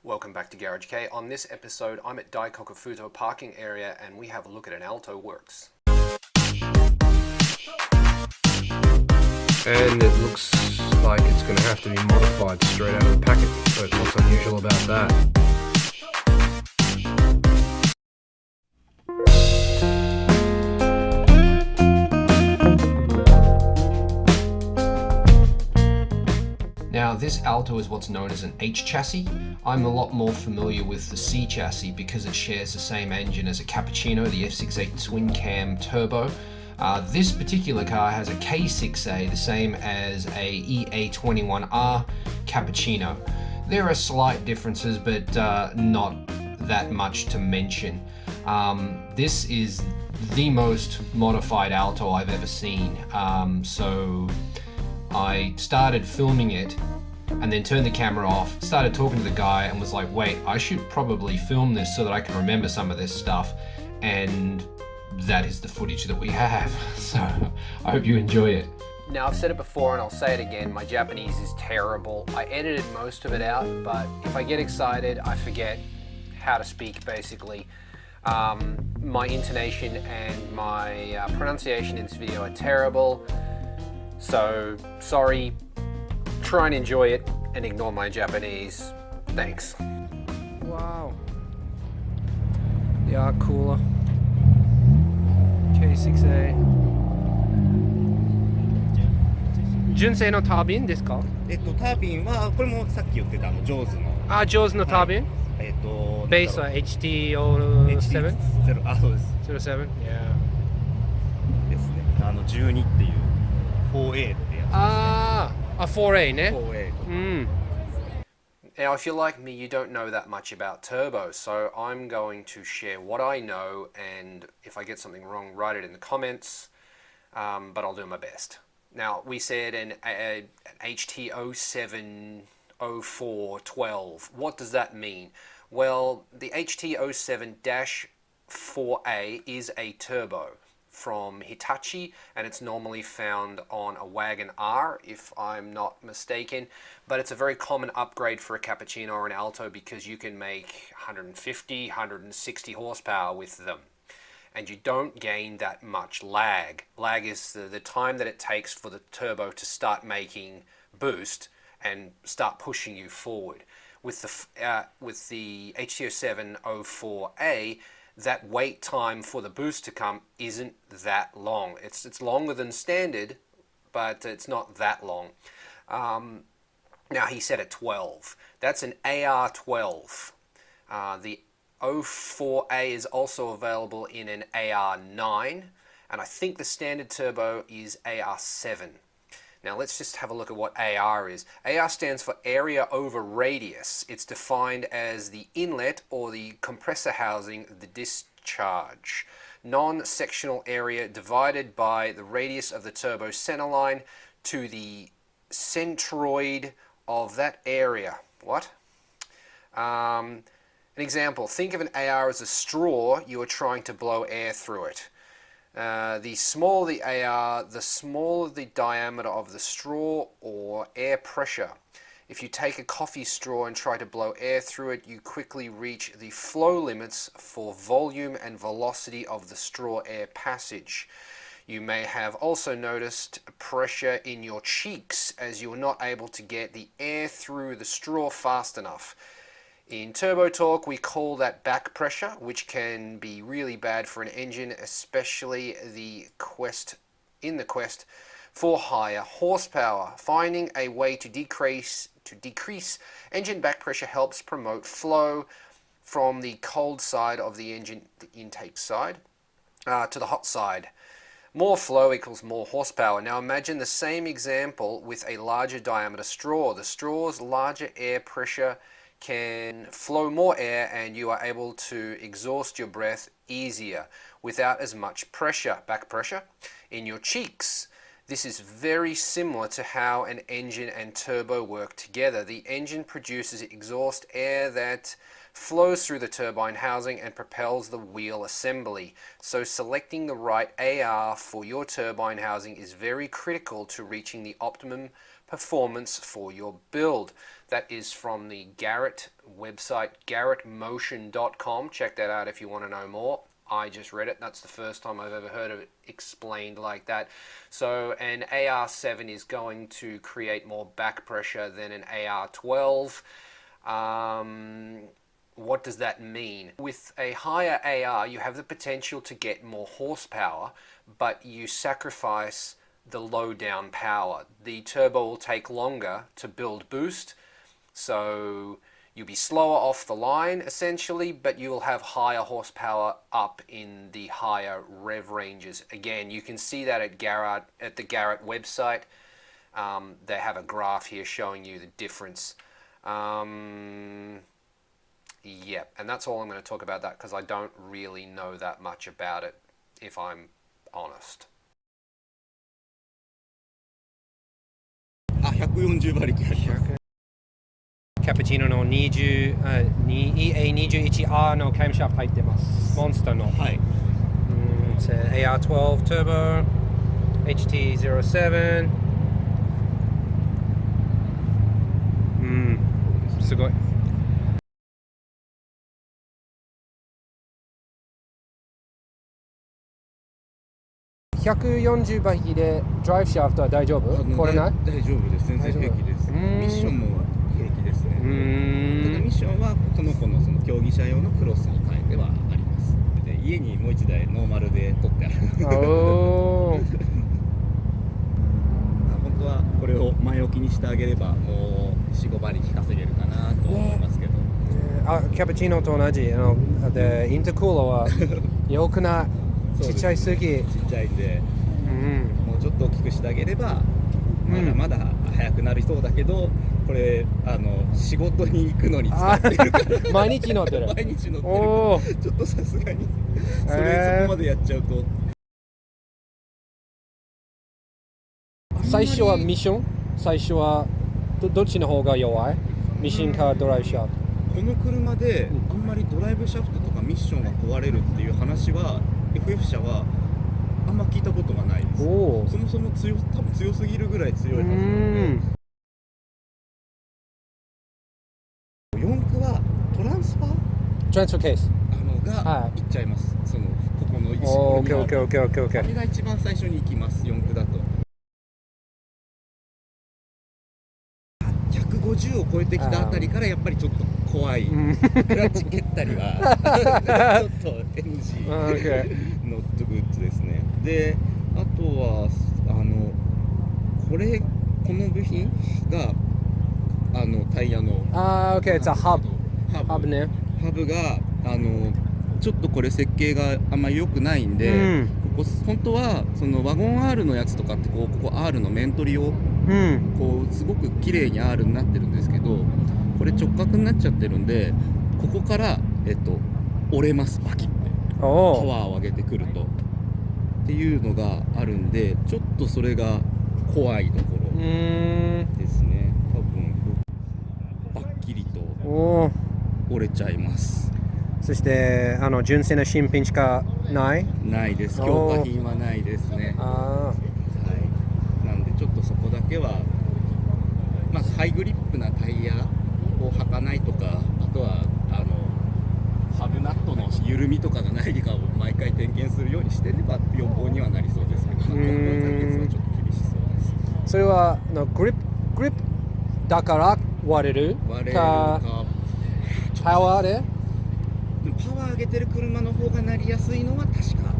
Welcome back to Garage K. On this episode, I'm at Daikokufuto Parking area and we have a look at an Alto works. And it looks like it's going to have to be modified straight out of the packet, but what's unusual about that? Now, this Alto is what's known as an H-Chassis. I'm a lot more familiar with the C-Chassis because it shares the same engine as a Cappuccino, the F68 twin cam turbo. This particular car has a K6A, the same as a EA21R Cappuccino. There are slight differences, but not that much to mention. This is the most modified Alto I've ever seen. So I started filming it and then turned the camera off, started talking to the guy and was like, wait, I should probably film this so that I can remember some of this stuff. And that is the footage that we have. So I hope you enjoy it. Now, I've said it before and I'll say it again, my Japanese is terrible. I edited most of it out, but if I get excited, I forget how to speak basically. My intonation and my pronunciation in this video are terrible. So, sorry, try and enjoy it and ignore my Japanese. Thanks. Wow. Yeah, cooler. K6A. 純正のタービンですか？タービンはこれもさっき言ってたジョーズの。あ、ジョーズのタービン？ベースは HT07？あ、そうです。07? Yeah. ですね。12っていう 4A ってやつですね。あ、4A ね。4A。Now, if you're like me, you don't know that much about turbo, so I'm going to share what I know, and if I get something wrong, write it in the comments, but I'll do my best. Now, we said an HT070412. What does that mean? Well, the HT07-4A is a turbo from Hitachi, and it's normally found on a Wagon R, if I'm not mistaken. But it's a very common upgrade for a Cappuccino or an Alto because you can make 150, 160 horsepower with them. And you don't gain that much lag. Lag is the time that it takes for the turbo to start making boost and start pushing you forward. With the HT0704A, that wait time for the boost to come isn't that long. It's longer than standard, but it's not that long. Now, he said at 12. That's an AR12. The 04A is also available in an AR9, and I think the standard turbo is AR7. Now, let's just have a look at what AR is. AR stands for area over radius. It's defined as the inlet or the compressor housing, the discharge. Non-sectional area divided by the radius of the turbo centerline to the centroid of that area. What? An example, think of an AR as a straw you are trying to blow air through it. The smaller the AR, the smaller the diameter of the straw or air pressure. If you take a coffee straw and try to blow air through it, you quickly reach the flow limits for volume and velocity of the straw air passage. You may have also noticed pressure in your cheeks as you are not able to get the air through the straw fast enough. In turbo torque, we call that back pressure, which can be really bad for an engine, especially the quest for higher horsepower. Finding a way to decrease engine back pressure helps promote flow from the cold side of the engine, the intake side, to the hot side. More flow equals more horsepower. Now imagine the same example with a larger diameter straw. The straw's larger air pressure can flow more air and you are able to exhaust your breath easier without as much pressure, back pressure, in your cheeks. This is very similar to how an engine and turbo work together. The engine produces exhaust air that flows through the turbine housing and propels the wheel assembly. So selecting the right AR for your turbine housing is very critical to reaching the optimum performance for your build. That is from the Garrett website, garrettmotion.com. Check that out if you want to know more. I just read it. That's the first time I've ever heard of it explained like that. So an AR7 is going to create more back pressure than an AR12. What does that mean? With a higher AR, you have the potential to get more horsepower, but you sacrifice the low down power. The turbo will take longer to build boost, so you'll be slower off the line essentially, but you will have higher horsepower up in the higher rev ranges. Again, you can see that at the Garrett website. They have a graph here showing you the difference. Yeah, and that's all I'm going to talk about that because I don't really know that much about it, if I'm honest. あ、140馬力あります。キャプチーノのEA21R のカムシャフト入ってます。モンスターの。はい。It's AR12 Turbo, HT07。すごい。140馬力でドライブシャフトは大丈夫？これない？大丈夫です。全然平気です。ミッションも平気ですね。ただミッションはこの子のその競技者用のクロスに変えてはあります。で家にもう一台ノーマルで取ってある。おー。本当はこれを前置きにしてあげればもう4、5馬力稼げるかなと思いますけど。キャプチーノと同じでインタークーラーはよくない。ちっちゃいすぎ。ちっちゃいんで、もうちょっと大きくしてあげれば、まだまだ速くなる人だけど、これ仕事に行くのに使ってるから毎日乗ってる。毎日乗ってる。ちょっとさすがにそこまでやっちゃうと。最初はミッション？最初はどっちの方が弱い？ミッションかドライブシャフト？この車であんまりドライブシャフトとかミッションが壊れるっていう話はFF 車はあんま聞いたことがないです。そもそも多分強すぎるぐらい強いはずなので。4駆はトランスファーケースがいっちゃいます。そのここの石ころにある。あれが一番最初に行きます。4駆だと。150を超えてきたあたりからやっぱりちょっと怖い。クラッチ蹴ったりはちょっと NG ノットグッズですね。で、あとはこの部品がタイヤのit's a hub ね。ハブがちょっとこれ設計があんまり良くないんで、ここ本当はそのワゴン R のやつとかってここ R の面取りをこうすごく綺麗に R になってるんですけど、これ直角になっちゃってるんで、ここから折れます。パキッてパワーを上げてくるとっていうのがあるんで、ちょっとそれが怖いところですね。多分バッキリと折れちゃいます。そして純正な新品しかないです。強化品はないですね。なんでちょっとそこだけは、まずハイグリップなタイヤを履かないとか、あとはハブナットの緩みとかがないかを毎回点検するようにしてれば予防にはなりそうですけど、今後の解決はちょっと厳しそうです。それはグリップだから割れるかパワーでパワー上げてる車の方がなりやすいのは確か。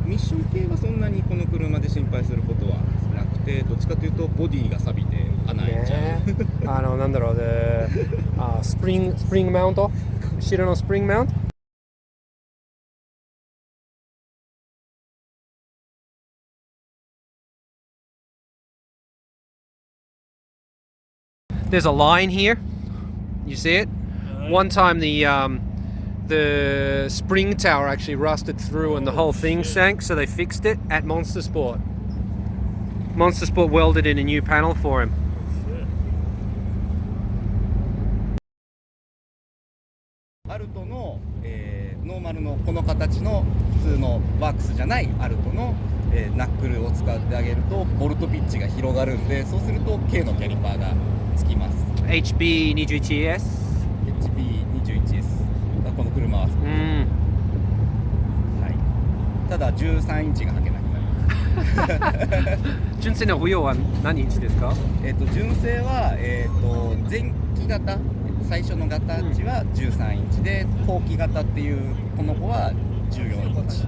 ミッション系はそんなにこの車で心配することはなくて、どっちかというとボディが錆びて穴開いちゃう。なんだろうで、スプリングマウント、後ろのスプリングマウント。There's a line here. You see it? One time the spring tower actually rusted through and the whole thing sank, so they fixed it at Monster Sport. Monster Sport welded in a new panel for him. アルトの、ノーマルのこの形の普通のワークスじゃないアルトのナックルを使ってあげるとボルトピッチが広がるんで、そうすると K のキャリパーがつきます。 HB21S? HB21S がこの車は、はい、ただ13インチが履けなくなります純正のウィルは何インチですか？純正は、前期型、最初の型値は13インチで、後期型っていうこの子は14インチ。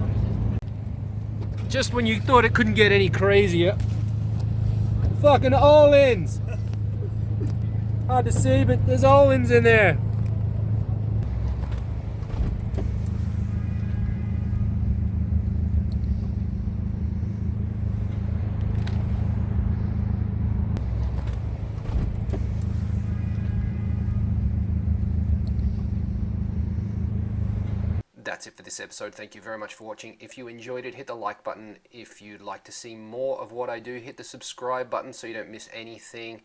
Just when you thought it couldn't get any crazier. Fucking all-ins! Hard to see, but there's all-ins in there. That's it for this episode. Thank you very much for watching. If you enjoyed it, hit the like button. If you'd like to see more of what I do, hit the subscribe button so you don't miss anything.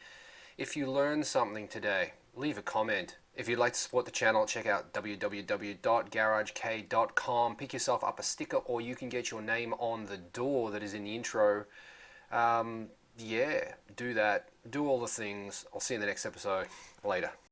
If you learned something today, leave a comment. If you'd like to support the channel, check out www.garagek.com. Pick yourself up a sticker, or you can get your name on the door that is in the intro. Yeah, do that. Do all the things. I'll see you in the next episode. Later.